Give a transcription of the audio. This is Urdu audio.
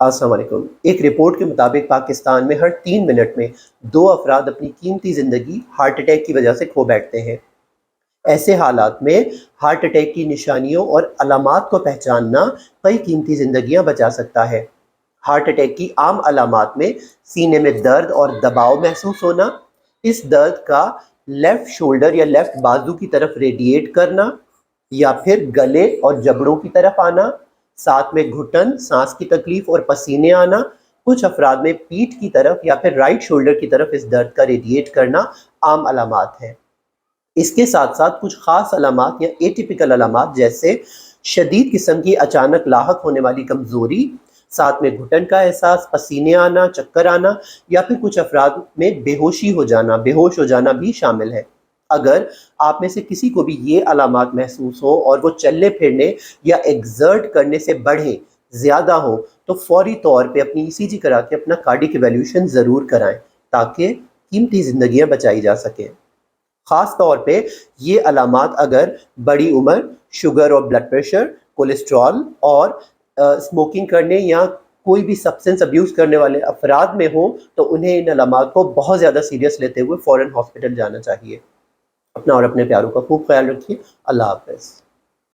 السلام علیکم۔ ایک رپورٹ کے مطابق پاکستان میں ہر 3 منٹ میں 2 افراد اپنی قیمتی زندگی ہارٹ اٹیک کی وجہ سے کھو بیٹھتے ہیں۔ ایسے حالات میں ہارٹ اٹیک کی نشانیوں اور علامات کو پہچاننا کئی قیمتی زندگیاں بچا سکتا ہے۔ ہارٹ اٹیک کی عام علامات میں سینے میں درد اور دباؤ محسوس ہونا، اس درد کا لیفٹ شولڈر یا لیفٹ بازو کی طرف ریڈیٹ کرنا یا پھر گلے اور جبڑوں کی طرف آنا، ساتھ میں گھٹن، سانس کی تکلیف اور پسینے آنا، کچھ افراد میں پیٹھ کی طرف یا پھر رائٹ شولڈر کی طرف اس درد کا ریڈیٹ کرنا عام علامات ہیں۔ اس کے ساتھ ساتھ کچھ خاص علامات یا ایٹیپیکل علامات جیسے شدید قسم کی اچانک لاحق ہونے والی کمزوری، ساتھ میں گھٹن کا احساس، پسینے آنا، چکر آنا یا پھر کچھ افراد میں بے ہوش ہو جانا بھی شامل ہے۔ اگر آپ میں سے کسی کو بھی یہ علامات محسوس ہوں اور وہ چلنے پھرنے یا ایگزرٹ کرنے سے بڑھیں، زیادہ ہوں، تو فوری طور پہ اپنی ECG کرا کے اپنا کارڈک ایویلیوشن ضرور کرائیں تاکہ قیمتی زندگیاں بچائی جا سکیں۔ خاص طور پہ یہ علامات اگر بڑی عمر، شوگر اور بلڈ پریشر، کولیسٹرول اور اسموکنگ کرنے یا کوئی بھی سبسٹنس ابیوز کرنے والے افراد میں ہوں تو انہیں ان علامات کو بہت زیادہ سیریس لیتے ہوئے فوراً ہاسپٹل جانا چاہیے۔ اپنا اور اپنے پیاروں کا خوب خیال رکھیے۔ اللہ حافظ۔